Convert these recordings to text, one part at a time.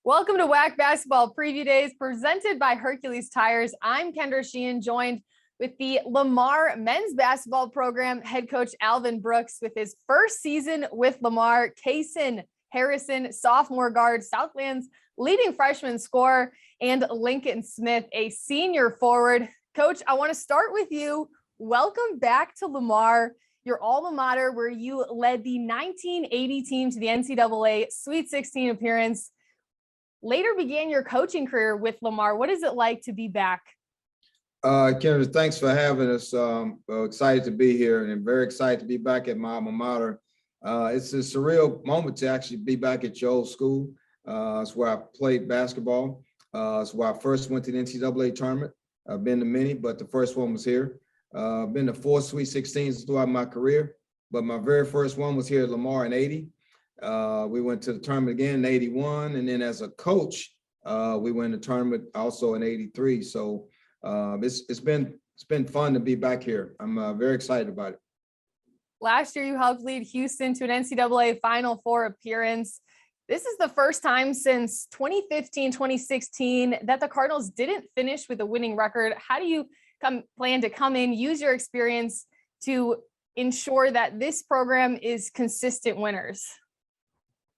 Welcome to WAC Basketball Preview Days presented by Hercules Tires. I'm Kendra Sheehan, joined with the Lamar men's basketball program head coach Alvin Brooks with his first season with Lamar. Kaysen Harrison, sophomore guard, Southland's leading freshman scorer, and Lincoln Smith, a senior forward. Coach, I want to start with you. Welcome back to Lamar, your alma mater, where you led the 1980 team to the NCAA Sweet 16 appearance. Later began your coaching career with Lamar. What is it like to be back? Kendra, thanks for having us. Excited to be here and very excited to be back at my alma mater. It's a surreal moment to actually be back at your old school. It's where I played basketball. It's where I first went to the NCAA tournament. I've been to many, but the first one was here. I've been to 4 Sweet 16s throughout my career, but my very first one was here at Lamar in '80. We went to the tournament again in '81, and then as a coach, we went to the tournament also in '83. So it's been fun to be back here. I'm very excited about it. Last year, you helped lead Houston to an NCAA Final Four appearance. This is the first time since 2015, 2016 that the Cardinals didn't finish with a winning record. How do you plan to come in, use your experience to ensure that this program is consistent winners?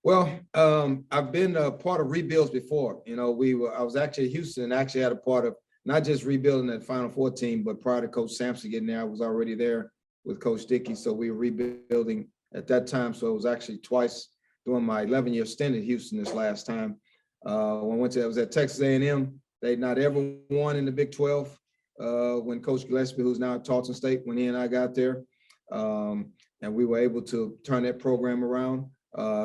Well, I've been a part of rebuilds before. You know, I was actually at Houston and actually had a part of not just rebuilding that Final Four team, but prior to Coach Sampson getting there, I was already there with Coach Dickey. So we were rebuilding at that time. So it was actually twice during my 11-year stint at Houston this last time. When I was at Texas A&M, they not ever won in the Big 12 when Coach Gillespie, who's now at Tarleton State, when he and I got there. And we were able to turn that program around.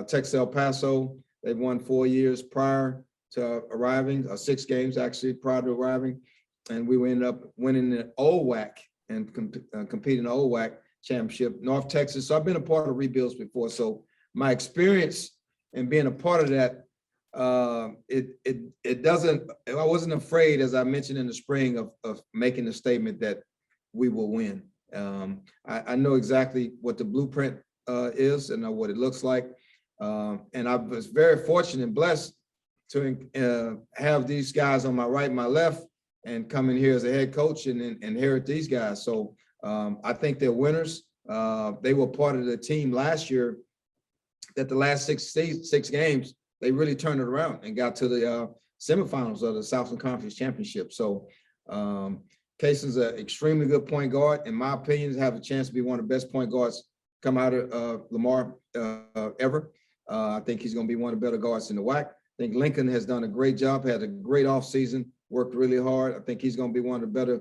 Texas El Paso, they've won 4 years prior to arriving, 6 games actually prior to arriving, and we ended up winning the OWAC and competing in the OWAC championship. North Texas, so I've been a part of rebuilds before, so my experience in being a part of that, it doesn't. I wasn't afraid, as I mentioned in the spring, of making the statement that we will win. I know exactly what the blueprint is and what it looks like. And I was very fortunate and blessed to have these guys on my right and my left and come in here as a head coach and inherit these guys. So I think they're winners. They were part of the team last year that the last six games, they really turned it around and got to the semifinals of the Southland Conference Championship. So Kaysen's an extremely good point guard. In my opinion, have a chance to be one of the best point guards come out of Lamar ever. I think he's going to be one of the better guards in the WAC. I think Lincoln has done a great job, had a great offseason, worked really hard. I think he's going to be one of the better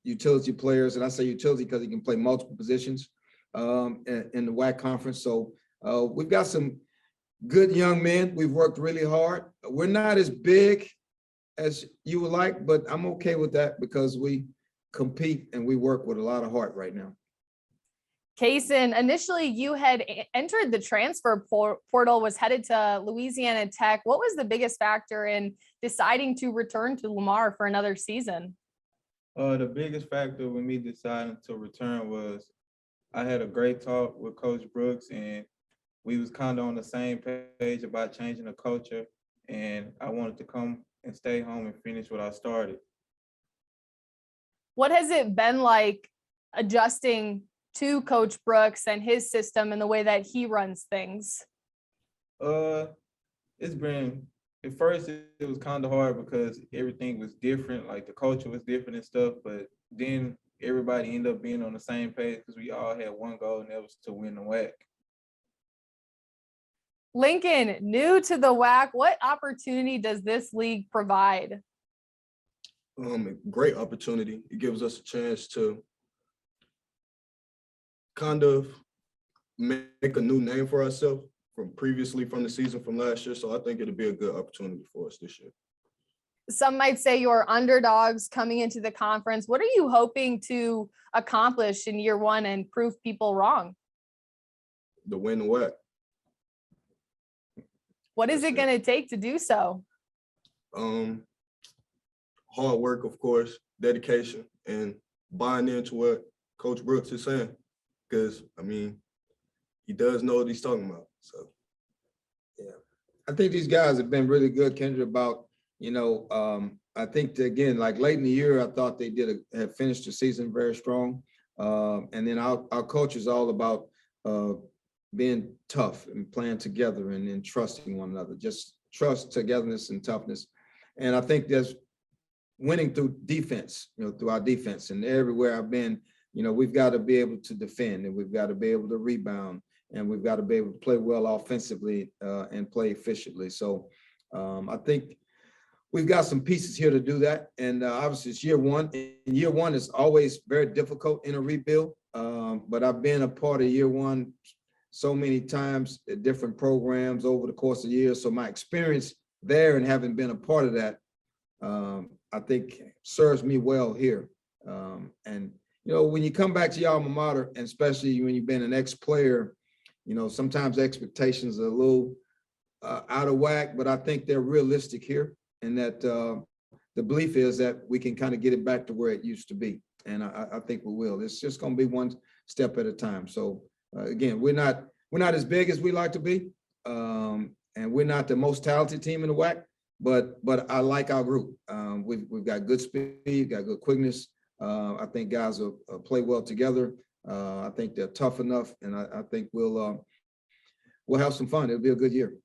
utility players. And I say utility because he can play multiple positions in the WAC conference. So we've got some good young men. We've worked really hard. We're not as big as you would like, but I'm okay with that because we compete and we work with a lot of heart right now. Kaysen, initially you had entered the transfer portal, was headed to Louisiana Tech. What was the biggest factor in deciding to return to Lamar for another season? The biggest factor with me deciding to return was I had a great talk with Coach Brooks, and we was kind of on the same page about changing the culture, and I wanted to come and stay home and finish what I started. What has it been like adjusting to Coach Brooks and his system and the way that he runs things? It's been, at first it was kind of hard because everything was different, like the culture was different and stuff, but then everybody ended up being on the same page because we all had one goal, and that was to win the WAC. Lincoln, new to the WAC, what opportunity does this league provide? A great opportunity. It gives us a chance to kind of make a new name for ourselves from the season from last year. So I think it'll be a good opportunity for us this year. Some might say you're underdogs coming into the conference. What are you hoping to accomplish in year one and prove people wrong? To win the WAC. What is it going to take to do so? Hard work, of course, dedication, and buying into what Coach Brooks is saying. Because, I mean, he does know what he's talking about. So, yeah. I think these guys have been really good, Kendra, about, I think that, again, like late in the year, I thought they had finished the season very strong. And then our culture is all about being tough and playing together and then trusting one another, just trust, togetherness, and toughness. And I think there's winning through defense, through our defense. And everywhere I've been, we've got to be able to defend, and we've got to be able to rebound, and we've got to be able to play well offensively and play efficiently. So I think we've got some pieces here to do that. And obviously it's year one. And year one is always very difficult in a rebuild. But I've been a part of year one so many times at different programs over the course of years. So my experience there and having been a part of that, I think serves me well here. And, when you come back to your alma mater, and especially when you've been an ex-player, sometimes expectations are a little out of whack, but I think they're realistic here. And that the belief is that we can kind of get it back to where it used to be. And I think we will. It's just going to be one step at a time. So again, we're not as big as we like to be. And we're not the most talented team in the WAC, but I like our group. We've got good speed, got good quickness. I think guys will play well together. I think they're tough enough, and I think we'll have some fun. It'll be a good year.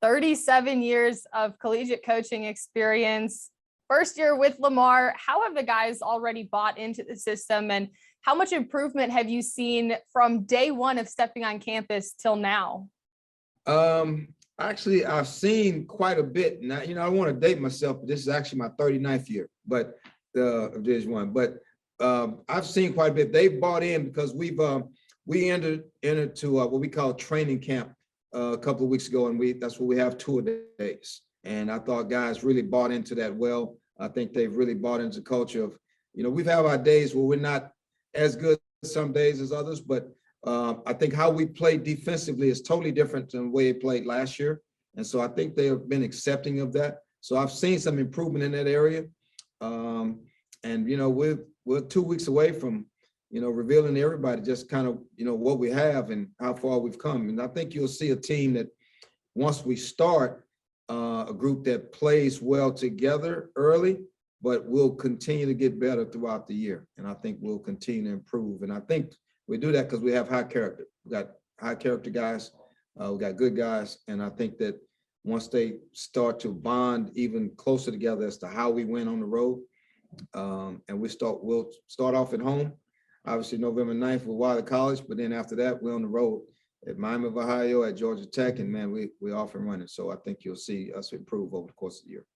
37 years of collegiate coaching experience. First year with Lamar. How have the guys already bought into the system, and how much improvement have you seen from day one of stepping on campus till now? Actually, I've seen quite a bit. Now, I don't want to date myself, but this is actually my 39th year, but Division I. But I've seen quite a bit. They've bought in because we entered to what we call training camp a couple of weeks ago, and that's where we have 2 days. And I thought guys really bought into that well. I think they've really bought into the culture of, we've had our days where we're not as good some days as others, but I think how we play defensively is totally different than the way they played last year. And so I think they have been accepting of that. So I've seen some improvement in that area. And, we're 2 weeks away from, revealing to everybody just kind of, what we have and how far we've come. And I think you'll see a team that once we start, a group that plays well together early, but will continue to get better throughout the year. And I think we'll continue to improve. And I think we do that because we have high character. We got high character guys. We got good guys. And I think that once they start to bond even closer together as to how we win on the road, and we'll start off at home. Obviously, November 9th with Wiley College, but then after that, we're on the road at Miami of Ohio, at Georgia Tech, and man, we're off and running. So I think you'll see us improve over the course of the year.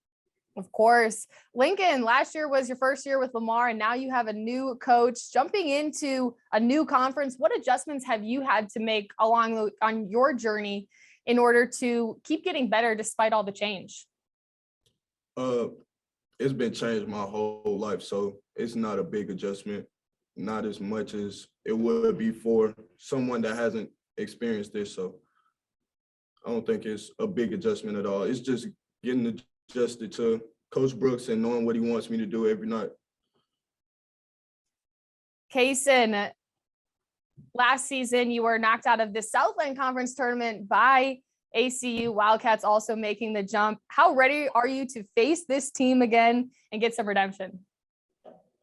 Of course. Lincoln, last year was your first year with Lamar, and now you have a new coach jumping into a new conference. What adjustments have you had to make on your journey in order to keep getting better despite all the change? It's been changed my whole life, so it's not a big adjustment, not as much as it would be for someone that hasn't experienced this. So I don't think it's a big adjustment at all. It's just getting adjusted to Coach Brooks and knowing what he wants me to do every night. Kaysen, last season you were knocked out of the Southland Conference tournament by ACU. Wildcats also making the jump. How ready are you to face this team again and get some redemption?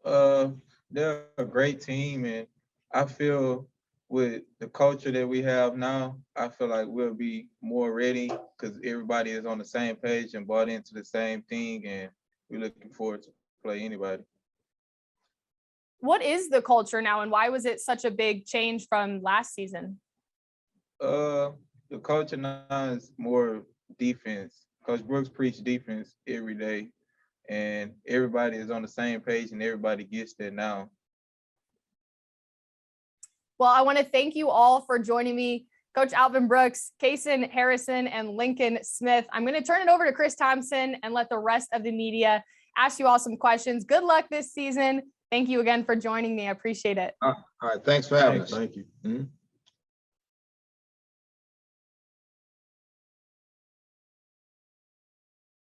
They're a great team, and I feel with the culture that we have now, I feel like we'll be more ready because everybody is on the same page and bought into the same thing, and we're looking forward to play anybody. What is the culture now, and why was it such a big change from last season? The culture now is more defense. Coach Brooks preached defense every day, and everybody is on the same page, and everybody gets that now. Well, I want to thank you all for joining me, Coach Alvin Brooks, Kaysen Harrison, and Lincoln Smith. I'm going to turn it over to Chris Thompson and let the rest of the media ask you all some questions. Good luck this season. Thank you again for joining me. I appreciate it. All right. Thanks for having us. Thank you. Mm-hmm.